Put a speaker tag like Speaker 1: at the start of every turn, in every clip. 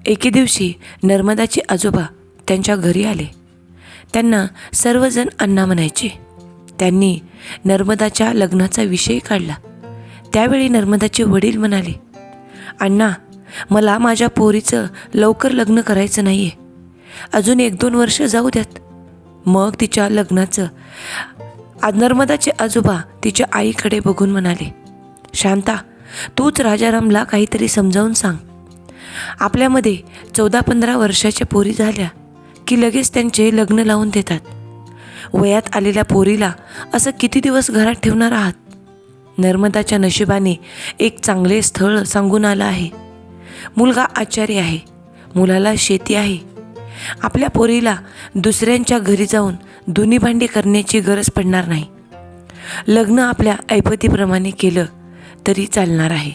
Speaker 1: एके दिवशी नर्मदाचे आजोबा त्यांच्या घरी आले. त्यांना सर्वजण अण्णा म्हणायचे. त्यांनी नर्मदाच्या लग्नाचा विषय काढला. त्यावेळी नर्मदाचे वडील म्हणाले, अण्णा, मला माझ्या पोरीचं लवकर लग्न करायचं नाही आहे. अजून 1-2 वर्ष जाऊ द्यात, मग तिच्या लग्नाचं. नर्मदाचे आजोबा तिच्या आईकडे बघून म्हणाले, शांता, तूच राजारामला काहीतरी समजावून सांग. आपल्यामध्ये 14-15 वर्षाच्या पोरी झाल्या की लगेच त्यांचे लग्न लावून देतात. वयात आलेल्या पोरीला असं किती दिवस घरात ठेवणार आहात? नर्मदाच्या नशिबाने एक चांगले स्थळ सांगून आलं आहे. मुलगा आचारी आहे, मुलाला शेती आहे. आपल्या पोरीला दुसऱ्यांच्या घरी जाऊन धुनी भांडी करण्याची गरज पडणार नाही. लग्न आपल्या ऐपतीप्रमाणे केलं तरी चालणार आहे.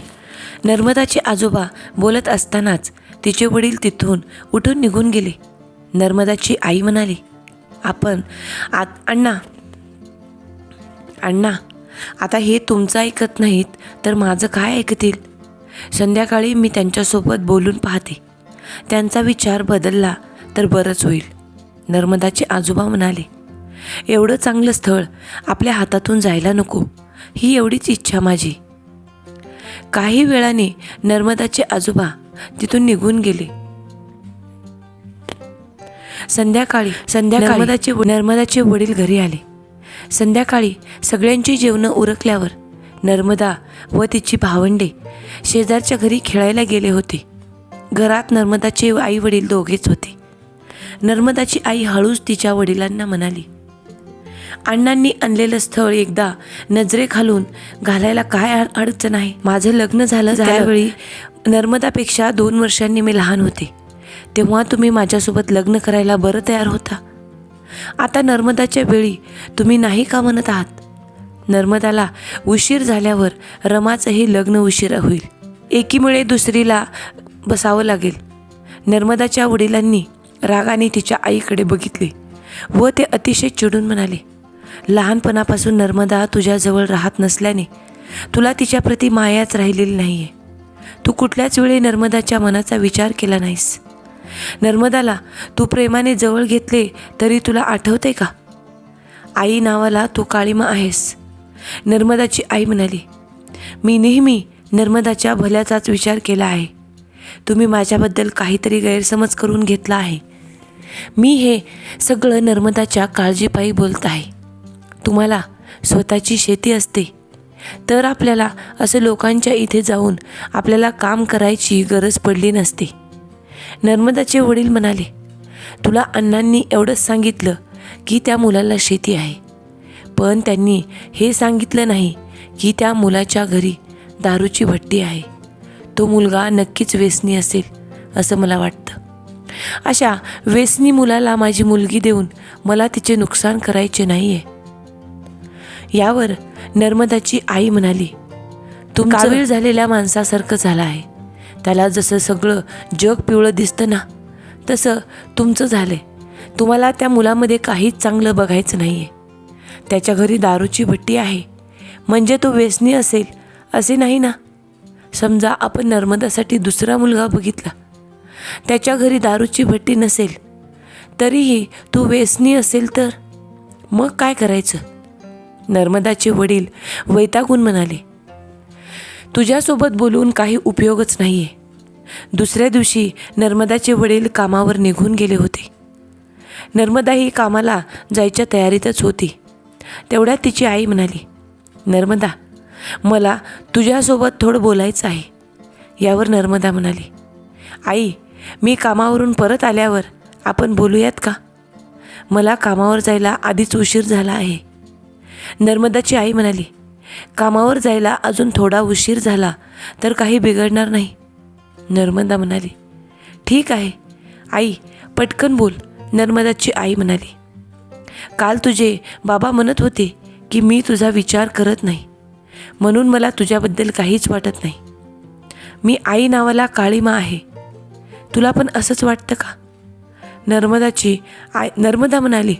Speaker 1: नर्मदाचे आजोबा बोलत असतानाच तिचे वडील तिथून उठून निघून गेले. नर्मदाची आई म्हणाली, अण्णा, आता हे तुमचं ऐकत नाहीत तर माझं काय ऐकतील? संध्याकाळी मी त्यांच्यासोबत बोलून पाहते. त्यांचा विचार बदलला तर बरंच होईल. नर्मदाचे आजोबा म्हणाले, एवढं चांगलं स्थळ आपल्या हातातून जायला नको, ही एवढीच इच्छा माझी. काही वेळाने नर्मदाचे आजोबा तिथून निघून गेले. संध्याकाळी नर्मदाचे वडील घरी आले. संध्याकाळी सगळ्यांची जेवणं उरकल्यावर नर्मदा व तिची भावंडे शेजारच्या घरी खेळायला गेले होते. घरात नर्मदाचे आई वडील दोघेच होते. नर्मदाची आई हळूच तिच्या वडिलांना म्हणाली, अण्णांनी आणलेलं स्थळ एकदा नजरेखालून घालायला काय अडचण आहे? माझं लग्न झालं त्यावेळी नर्मदापेक्षा 2 वर्षांनी मी लहान होते. तेव्हा तुम्ही माझ्यासोबत लग्न करायला बरं तयार होता. आता नर्मदाच्या वेळी तुम्ही नाही का म्हणत आहात? नर्मदाला उशीर झाल्यावर रमाचंही लग्न उशिरा होईल. एकीमुळे दुसरीला बसावं लागेल. नर्मदाच्या वडिलांनी रागाने तिच्या आईकडे बघितले व ते अतिशय चिडून म्हणाले, लहानपणापासून नर्मदा तुझ्याजवळ राहत नसल्याने तुला तिच्याप्रती मायाच राहिलेली नाही आहे. तू कुठल्याच वेळी नर्मदाच्या मनाचा विचार केला नाहीस. नर्मदाला तू प्रेमाने जवळ घेतले तरी तुला आठवते का? आई नावाला तू काळीमा आहेस. नर्मदाची आई म्हणाली, मी नेहमी नर्मदाच्या भल्याचाच विचार केला आहे. तुम्ही माझ्याबद्दल काहीतरी गैरसमज करून घेतला आहे. मी हे सगळं नर्मदाच्या काळजीपायी बोलत आहे. तुम्हाला स्वतःची शेती असते तर आपल्याला असं लोकांच्या इथे जाऊन आपल्याला काम करायची गरज पडली नसते. नर्मदाचे वडील म्हणाले, तुला अण्णांनी एवढंच सांगितलं की त्या मुलाला शेती आहे, पण त्यांनी हे सांगितलं नाही की त्या मुलाच्या घरी दारूची भट्टी आहे. तो मुलगा नक्कीच व्यसनी असेल असं मला वाटतं. अशा व्यसनी मुलाला माझी मुलगी देऊन मला तिचे नुकसान करायचे नाही आहे. यावर नर्मदाची आई म्हणाली, तुमचं कावीळ झालेल्या माणसासारखं झालं आहे. त्याला जसं सगळं जग पिवळं दिसतं ना, तसं तुमचं झालंय. तुम्हाला त्या मुलामध्ये काहीच चांगलं बघायचं नाही आहे. त्याच्या घरी दारूची भट्टी आहे म्हणजे तो व्यसनी असेल असे नाही ना. समजा आपण नर्मदासाठी दुसरा मुलगा बघितला, त्याच्या घरी दारूची भट्टी नसेल तरीही तो व्यसनी असेल तर मग काय करायचं? नर्मदाचे वडील वैतागून म्हणाले, तुझ्यासोबत बोलून काही उपयोगच नाही आहे. दुसऱ्या दिवशी नर्मदाचे वडील कामावर निघून गेले होते. नर्मदा ही कामाला जायच्या तयारीतच होती. तेवढ्यात तिची आई म्हणाली, नर्मदा, मला तुझ्यासोबत थोडं बोलायचं आहे. यावर नर्मदा म्हणाली, आई, मी कामावरून परत आल्यावर आपण बोलूयात का? मला कामावर जायला आधीच उशीर झाला आहे. नर्मदाची आई म्हणाली, कामावर जायला अजून थोडा उशीर झाला तर काही बिघडणार नाही. नर्मदा म्हणाली, ठीक आहे आई, पटकन बोल. नर्मदाची आई म्हणाली, काल तुझे बाबा म्हणत होते की मी तुझा विचार करत नाही, म्हणून मला तुझ्याबद्दल काहीच वाटत नाही. मी आई नावाला काळीमा आहे. तुला पण असंच वाटतं का? नर्मदा म्हणाली,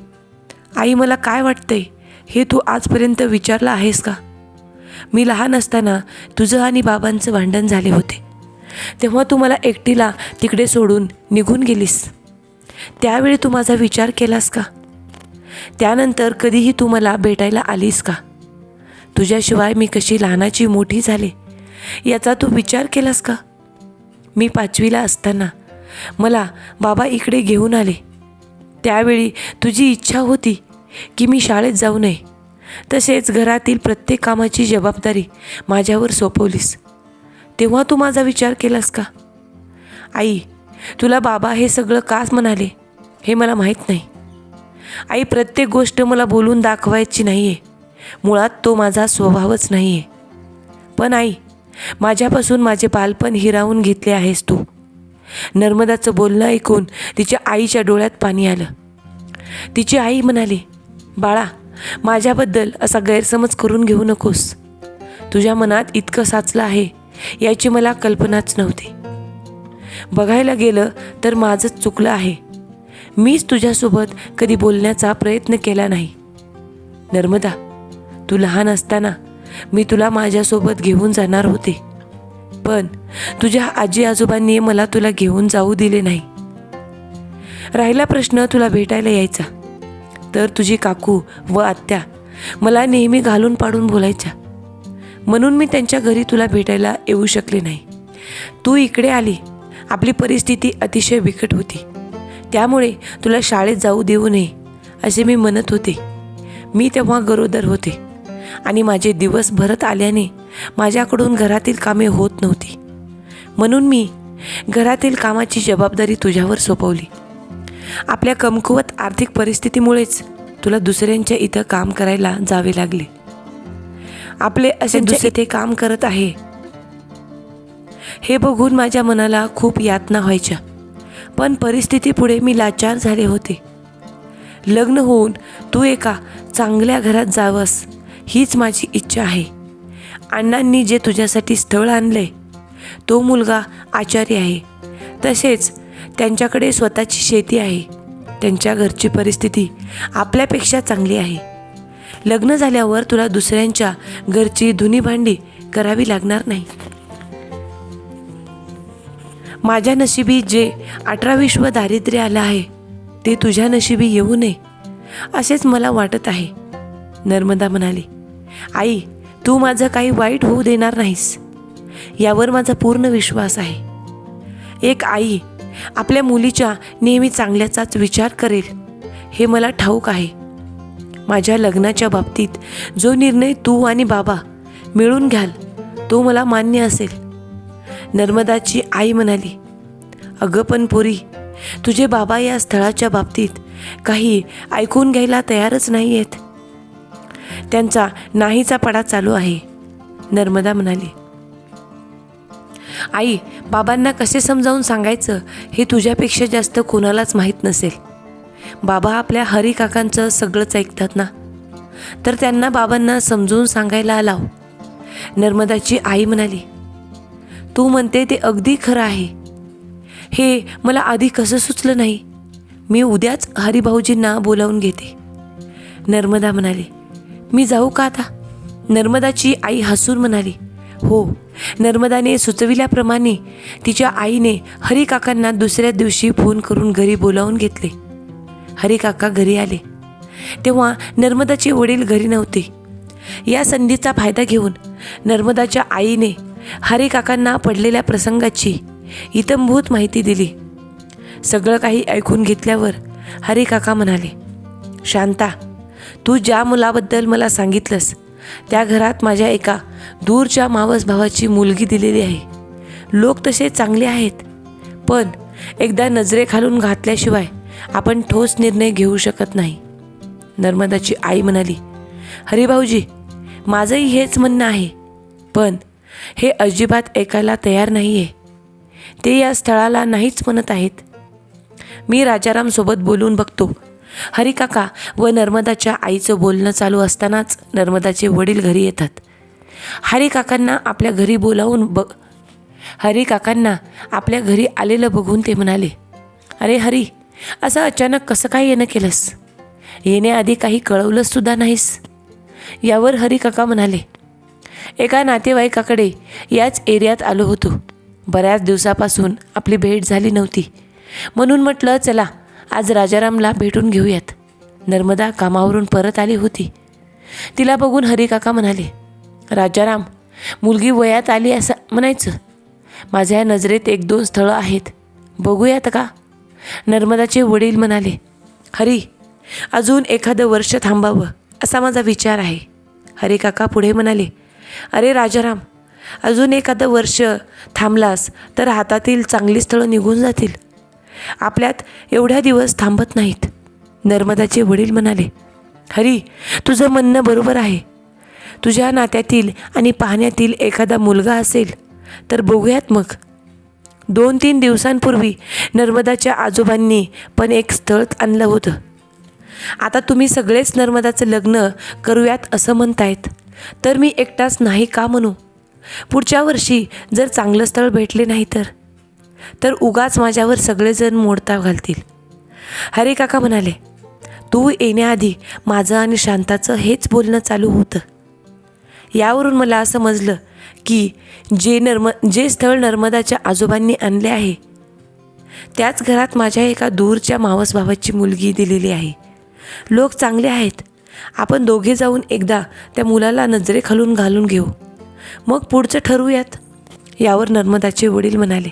Speaker 1: आई, मला काय वाटतंय हे तू आजपर्यंत विचारलं आहेस का? मी लहान असताना तुझं आणि बाबांचं भांडण झाले होते. तेव्हा तू मला एकटीला तिकडे सोडून निघून गेलीस. त्यावेळी तू माझा विचार केलास का? त्यानंतर कधीही तू मला भेटायला आलीस का? तुझ्याशिवाय मी कशी लहानाची मोठी झाले याचा तू विचार केलास का? मी 5वीला असताना मला बाबा इकडे घेऊन आले. त्यावेळी तुझी इच्छा होती की मी शाळेत जाऊ नये. तसेच घरातील प्रत्येक कामाची जबाबदारी माझ्यावर सोपवलीस. तेव्हा तू माझा विचार केलास का? आई, तुला बाबा हे सगळं का म्हणाले हे मला माहीत नाही. आई, प्रत्येक गोष्ट मला बोलून दाखवायची नाही आहे. मुळात तो माझा स्वभावच नाही आहे. पण आई, माझ्यापासून माझे बालपण हिरावून घेतले आहेस तू. नर्मदाचं बोलणं ऐकून तिच्या आईच्या डोळ्यात पाणी आलं. तिची आई म्हणाली, बाळा, माझ्याबद्दल असा गैरसमज करून घेऊ नकोस. तुझ्या मनात इतकं साचलं आहे याची मला कल्पनाच नव्हती. बघायला गेलं तर माझंच चुकलं आहे. मीच तुझ्यासोबत कधी बोलण्याचा प्रयत्न केला नाही. नर्मदा, तू लहान असताना मी तुला माझ्यासोबत घेऊन जाणार होते, पण तुझ्या आजी आजोबांनी मला तुला घेऊन जाऊ दिले नाही. राहिला प्रश्न तुला भेटायला यायचा, तर तुझी काकू व आत्या मला नेहमी घालून पाडून बोलायच्या, म्हणून मी त्यांच्या घरी तुला भेटायला येऊ शकले नाही. तू इकडे आली. आपली परिस्थिती अतिशय बिकट होती, त्यामुळे तुला शाळेत जाऊ देऊ नये असे मी म्हणत होते. मी तेव्हा गरोदर होते आणि माझे दिवस भरत आल्याने माझ्याकडून घरातील कामे होत नव्हती, म्हणून मी घरातील कामाची जबाबदारी तुझ्यावर सोपवली. आपल्या कमकुवत आर्थिक परिस्थितीमुळेच तुला दुसऱ्यांच्या इथं काम करायला जावे लागले. आपले असे दुसरे ते काम करत आहे हे बघून माझ्या मनाला खूप यातना व्हायच्या, पण परिस्थितीपुढे मी लाचार झाले होते. लग्न होऊन तू एका चांगल्या घरात जावंस हीच माझी इच्छा आहे. अण्णांनी जे तुझ्यासाठी स्थळ आणले तो मुलगा आचारी आहे. तसेच त्यांच्याकडे स्वतःची शेती आहे. त्यांच्या घरची परिस्थिती आपल्यापेक्षा चांगली आहे. लग्न झाल्यावर तुला दुसऱ्यांच्या घरची धुनी भांडी करावी लागणार नाही. माझ्या नशिबी जे 18 दारिद्र्य आलं आहे ते तुझ्या नशिबी येऊ नये असेच मला वाटत आहे. नर्मदा म्हणाली, आई, तू माझं काही वाईट होऊ देणार नाहीस यावर माझा पूर्ण विश्वास आहे. एक आई आपल्या मुलीच्या नेहमी चांगल्याचाच विचार करेल हे मला ठाऊक आहे. माझ्या लग्नाच्या बाबतीत जो निर्णय तू आणि बाबा मिळून घ्याल तो मला मान्य असेल. नर्मदाची आई म्हणाली, अगं पण पोरी, तुझे बाबा या स्थळाच्या बाबतीत काही ऐकून घ्यायला तयारच नाही आहेत. त्यांचा नाहीचा पडा चालू आहे. नर्मदा म्हणाली, आई, बाबांना कसे समजावून सांगायचं हे तुझ्यापेक्षा जास्त कोणालाच माहीत नसेल. बाबा आपल्या हरी काकांचं सगळंच ऐकतात ना, तर त्यांना बाबांना समजून सांगायला लाव. नर्मदाची आई म्हणाली, तू म्हणते ते अगदी खरं आहे. हे मला आधी कसं सुचलं नाही. मी उद्याच हरिभाऊजींना बोलावून घेते. नर्मदा म्हणाली, मी जाऊ का आता? नर्मदाची आई हसून म्हणाली, हो. नर्मदाने सुचविल्याप्रमाणे तिच्या आईने हरिकाकांना दुसऱ्या दिवशी फोन करून घरी बोलावून घेतले. हरिकाका घरी आले तेव्हा नर्मदाचे वडील घरी नव्हते. या संधीचा फायदा घेऊन नर्मदाच्या आईने हरिकाकांना पडलेल्या प्रसंगाची इत्थंभूत माहिती दिली. सगळं काही ऐकून घेतल्यावर हरिकाका म्हणाले, शांता, तू ज्या मुलाबद्दल मला सांगितलंस त्या घरात माझ्या एका दूरच्या मावस भावाची मुलगी दिलेली आहे. लोक तसे चांगले आहेत, पण एकदा नजरेखालून घातल्याशिवाय आपण ठोस निर्णय घेऊ शकत नाही. नर्मदाची आई म्हणाली, हरिभाऊजी, माझंही हेच म्हणणं आहे, पण हे अजिबात ऐकायला तयार नाही आहे. ते या स्थळाला नाहीच म्हणत आहेत. मी राजारामसोबत बोलून बघतो. हरिकाका व नर्मदाच्या आईचं बोलणं चालू असतानाच नर्मदाचे वडील घरी येतात. हरिकाकांना आपल्या घरी आलेलं बघून ते म्हणाले, अरे हरी, असं अचानक कसं काय येणं केलंस? येण्याआधी काही कळवलंच सुद्धा नाहीस. यावर हरिकाका म्हणाले, एका नातेवाईकाकडे याच एरियात आलो होतो. बऱ्याच दिवसापासून आपली भेट झाली नव्हती, म्हणून म्हटलं चला आज राजारामला भेटून घेऊयात. नर्मदा कामावरून परत आली होती. तिला बघून हरिकाका म्हणाले, राजाराम, मुलगी वयात आली असं म्हणायचं. माझ्या नजरेत 1-2 स्थळं आहेत, बघूयात का? नर्मदाचे वडील म्हणाले, हरी, अजून एखादं वर्ष थांबावं असा माझा विचार आहे. हरिकाका पुढे म्हणाले, अरे राजाराम, अजून एखादं वर्ष थांबलास तर हातातील चांगली स्थळं निघून जातील. आपल्यात एवढ्या दिवस थांबत नाहीत. नर्मदाचे वडील म्हणाले, हरी, तुझं म्हणणं बरोबर आहे. तुझ्या नात्यातील आणि पाहण्यातील एखादा मुलगा असेल तर बघूयात मग. 2-3 दिवसांपूर्वी नर्मदाच्या आजोबांनी पण एक स्थळ आणलं होतं. आता तुम्ही सगळेच नर्मदाचं लग्न करूयात असं म्हणतायत, तर मी एकटाच नाही का म्हणू? पुढच्या वर्षी जर चांगलं स्थळ भेटले नाही तर उगाच माझ्यावर सगळेजण मोडता घालतील. हरिकाका म्हणाले, तू येण्याआधी माझं आणि शांताचं हेच बोलणं चालू होतं. यावरून मला समजलं की जे स्थळ नर्मदाच्या आजोबांनी आणले आहे त्याच घरात माझ्या एका दूरच्या मावस भावाची मुलगी दिलेली आहे. लोक चांगले आहेत. आपण दोघे जाऊन एकदा त्या मुलाला नजरेखालून घालून घेऊ, मग पुढचं ठरवूयात. यावर नर्मदाचे वडील म्हणाले,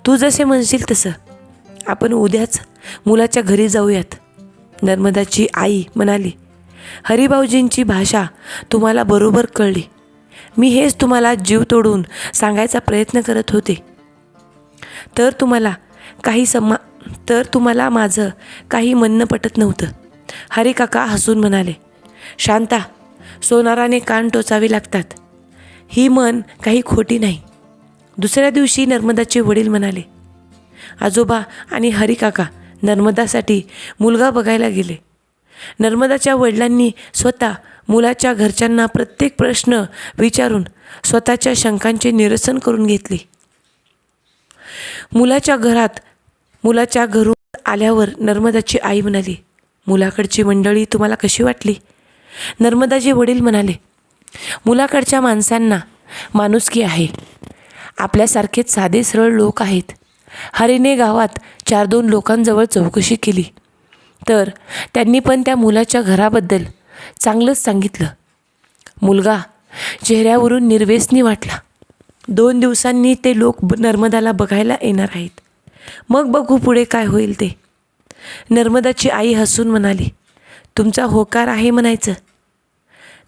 Speaker 1: तू जसे म्हणशील तसं. आपण उद्याच मुलाच्या घरी जाऊयात. नर्मदाची आई म्हणाली, हरिभाऊजींची भाषा तुम्हाला बरोबर कळली. मी हेच तुम्हाला जीव तोडून सांगायचा प्रयत्न करत होते. तर तुम्हाला माझं काही म्हणणं पटत नव्हतं. हरिकाका हसून म्हणाले, शांता, सोनाराने कान टोचावे लागतात. ही म्हण काही खोटी नाही. दुसऱ्या दिवशी नर्मदाचे वडील म्हणाले, आजोबा आणि हरिकाका नर्मदासाठी मुलगा बघायला गेले. नर्मदाच्या वडिलांनी स्वतः मुलाच्या घरच्यांना प्रत्येक प्रश्न विचारून स्वतःच्या शंकांचे निरसन करून घेतले. मुलाच्या घरून आल्यावर नर्मदाची आई म्हणाली, मुलाकडची मंडळी तुम्हाला कशी वाटली? नर्मदाचे वडील म्हणाले, मुलाकडच्या माणसांना माणुसकी आहे. आपल्यासारखेच साधे सरळ लोक आहेत. हरीने गावात 4-2 लोकांजवळ चौकशी केली तर त्यांनी पण त्या मुलाच्या घराबद्दल चांगलंच सांगितलं. मुलगा चेहऱ्यावरून निर्व्यसनी वाटला. 2 दिवसांनी ते लोक नर्मदाला बघायला येणार आहेत. मग बघू पुढे काय होईल ते. नर्मदाची आई हसून म्हणाली, तुमचा होकार आहे म्हणायचं.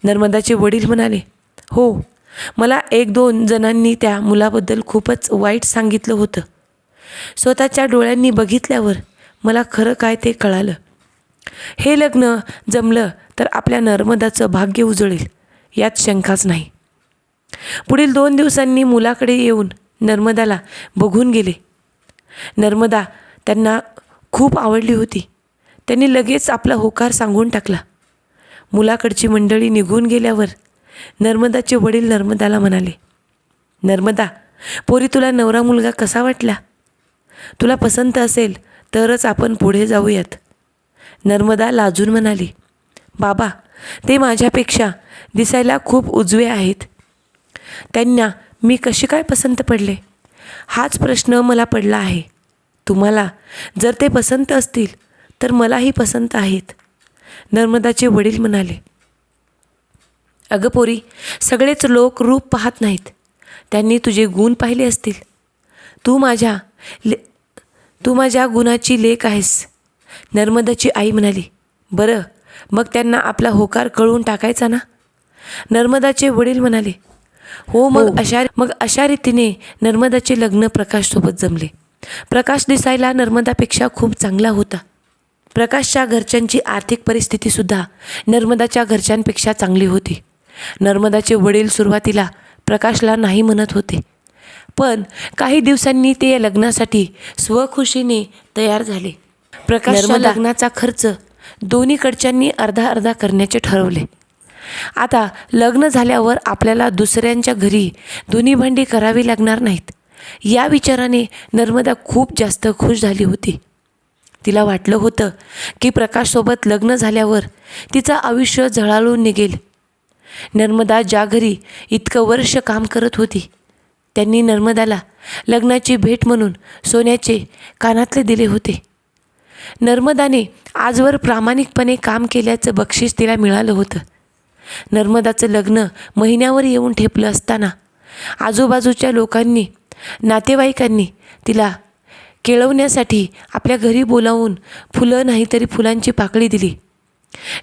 Speaker 1: नर्मदाचे वडील म्हणाले, हो, मला 1-2 जणांनी त्या मुलाबद्दल खूपच वाईट सांगितलं होतं. स्वतःच्या डोळ्यांनी बघितल्यावर मला खरं काय ते कळालं. हे लग्न जमलं तर आपल्या नर्मदाचं भाग्य उजळेल यात शंकाच नाही. पुढील 2 दिवसांनी मुलाकडे येऊन नर्मदाला बघून गेले. नर्मदा त्यांना खूप आवडली होती. त्यांनी लगेच आपला होकार सांगून टाकला. मुलाकडची मंडळी निघून गेल्यावर नर्मदाचे वडील नर्मदाला म्हणाले, नर्मदा, पोरी, तुला नवरा मुलगा कसा वाटला? तुला पसंत असेल तरच आपण पुढे जाऊयात. नर्मदा लाजून म्हणाली, बाबा, ते माझ्यापेक्षा दिसायला खूप उजवे आहेत. त्यांना मी कशी काय पसंत पडले हाच प्रश्न मला पडला आहे. तुम्हाला जर ते पसंत असतील तर मलाही पसंत आहेत. नर्मदाचे वडील म्हणाले, अगं पोरी, सगळेच लोक रूप पाहत नाहीत. त्यांनी तुझे गुण पाहिले असतील. तू माझ्या गुणाची लेक आहेस. नर्मदाची आई म्हणाली, बरं, मग त्यांना आपला होकार कळवून टाकायचा ना? नर्मदाचे वडील म्हणाले, हो. मग अशा रीतीने नर्मदाचे लग्न प्रकाशसोबत जमले. प्रकाश दिसायला नर्मदापेक्षा खूप चांगला होता. प्रकाशच्या घरच्यांची आर्थिक परिस्थितीसुद्धा नर्मदाच्या घरच्यांपेक्षा चांगली होती. नर्मदाचे वडील सुरुवातीला प्रकाशला नाही म्हणत होते, पण काही दिवसांनी ते या लग्नासाठी स्वखुशीने तयार झाले. प्रकाशच्या लग्नाचा खर्च दोन्हीकडच्यांनी अर्धा करण्याचे ठरवले. आता लग्न झाल्यावर आपल्याला दुसऱ्यांच्या घरी दोन्ही भांडी करावी लागणार नाहीत या विचाराने नर्मदा खूप जास्त खुश झाली होती. तिला वाटलं होतं की प्रकाशसोबत लग्न झाल्यावर तिचं आयुष्य झळाळून निघेल. नर्मदा ज्या घरी इतकं वर्ष काम करत होती त्यांनी नर्मदाला लग्नाची भेट म्हणून सोन्याचे कानातले दिले होते. नर्मदाने आजवर प्रामाणिकपणे काम केल्याचं बक्षीस तिला मिळालं होतं. नर्मदाचं लग्न महिन्यावर येऊन ठेपलं असताना आजूबाजूच्या लोकांनी, नातेवाईकांनी तिला केळवण्यासाठी आपल्या घरी बोलावून फुलं नाही तरी फुलांची पाकळी दिली.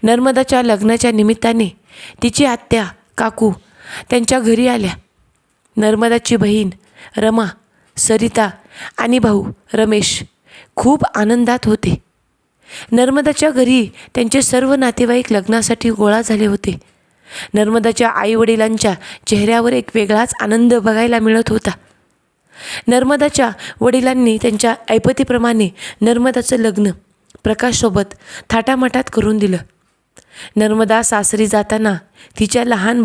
Speaker 1: नर्मदाच्या लग्नाच्या निमित्ताने तिची आत्या, काकू त्यांच्या घरी आल्या. नर्मदाची बहीण रमा, सरिता आणि भाऊ रमेश खूप आनंदात होते. नर्मदाच्या घरी त्यांचे सर्व नातेवाईक लग्नासाठी गोळा झाले होते. नर्मदाच्या आईवडिलांच्या चेहऱ्यावर एक वेगळाच आनंद बघायला मिळत होता. नर्मदाच्या वडिलांनी त्यांच्या ऐपतीप्रमाणे नर्मदाचं लग्न प्रकाशसोबत थाटामाटात करून दिलं. नर्मदा सासरी जाताना तिच्या लहान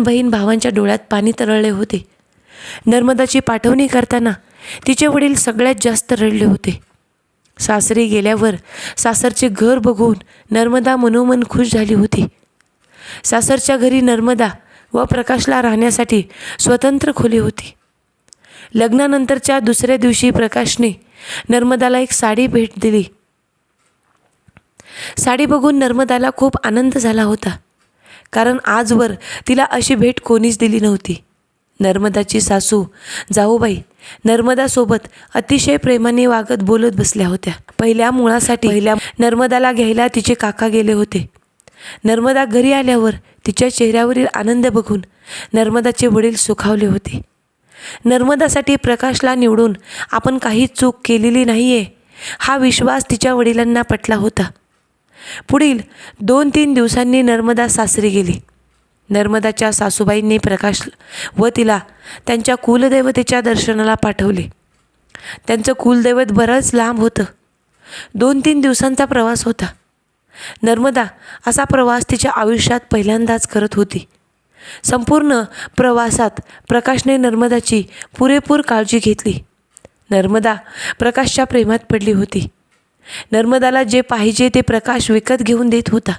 Speaker 1: बहीण भावांच्या डोळ्यात पाणी तरळले होते. नर्मदाची पाठवणी करताना तिचे वडील सगळ्यात जास्त रडले होते. सासरी गेल्यावर सासरचे घर बघून नर्मदा मनोमन खुश झाली होती. सासरच्या घरी नर्मदा व प्रकाशला राहण्यासाठी स्वतंत्र खोली होती. लग्नानंतरच्या दुसऱ्या दिवशी प्रकाशने नर्मदाला एक साडी भेट दिली. साडी बघून नर्मदाला खूप आनंद झाला होता, कारण आजवर तिला अशी भेट कोणीच दिली नव्हती. नर्मदाची सासू जाऊबाई नर्मदासोबत अतिशय प्रेमाने वागत बोलत बसल्या होत्या. पहिल्या नर्मदाला घ्यायला तिचे काका गेले होते. नर्मदा घरी आल्यावर तिच्या चेहऱ्यावरील आनंद बघून नर्मदाचे वडील सुखावले होते. नर्मदासाठी प्रकाशला निवडून आपण काही चूक केलेली नाही आहे हा विश्वास तिच्या वडिलांना पटला होता. पुढील 2-3 दिवसांनी नर्मदा सासरी गेली. नर्मदाच्या सासूबाईंनी प्रकाश व तिला त्यांच्या कुलदैवतेच्या दर्शनाला पाठवले. त्यांचं कुलदैवत बरंच लांब होतं. 2-3 दिवसांचा प्रवास होता. नर्मदा असा प्रवास तिच्या आयुष्यात पहिल्यांदाच करत होती. संपूर्ण प्रवासात प्रकाशने नर्मदाची पुरेपूर काळजी घेतली. नर्मदा प्रकाशच्या प्रेमात पडली होती. नर्मदाला जे पाहिजे ते प्रकाश विकत घेऊन देत होता.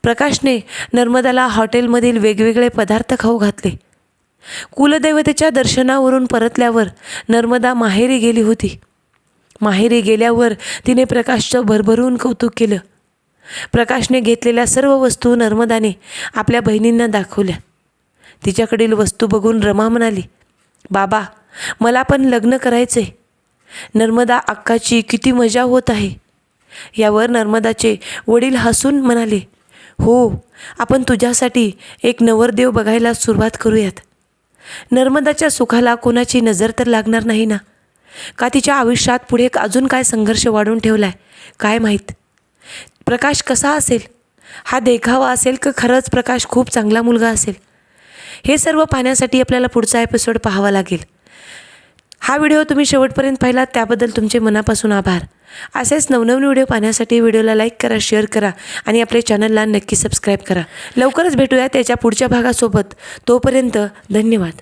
Speaker 1: प्रकाशने नर्मदाला हॉटेलमधील वेगवेगळे पदार्थ खाऊ घातले. कुलदैवतेच्या दर्शनावरून परतल्यावर नर्मदा माहेरी गेली होती. माहेरी गेल्यावर तिने प्रकाशचं भरभरून कौतुक केलं. प्रकाशने घेतलेल्या सर्व वस्तू नर्मदाने आपल्या बहिणींना दाखवल्या. तिच्याकडील वस्तू बघून रमा म्हणाली, बाबा मला पण लग्न करायचे. नर्मदा अक्काची किती मजा होत आहे. यावर नर्मदाचे वडील हसून म्हणाले, हो आपण तुझ्यासाठी एक नवरदेव बघायला सुरुवात करूयात. नर्मदाच्या सुखाला कोणाची नजर तर लागणार नाही ना. का तिच्या आयुष्यात पुढे अजून काय संघर्ष वाढून ठेवलाय काय माहीत. प्रकाश कसा असेल, हा देखावा असेल का खरंच प्रकाश खूप चांगला मुलगा असेल, हे सर्व पाहण्यासाठी आपल्याला पुढचा एपिसोड पाहावा लागेल. हा व्हिडिओ तुम्ही शेवटपर्यंत पाहिलात त्याबद्दल तुमचे मनापासून आभार. असेच नवनवीन व्हिडिओ पाहण्यासाठी व्हिडिओला लाईक करा, शेअर करा आणि आपल्या चॅनलला नक्की सबस्क्राईब करा. लवकरच भेटूया त्याच्या पुढच्या भागासोबत. तोपर्यंत धन्यवाद.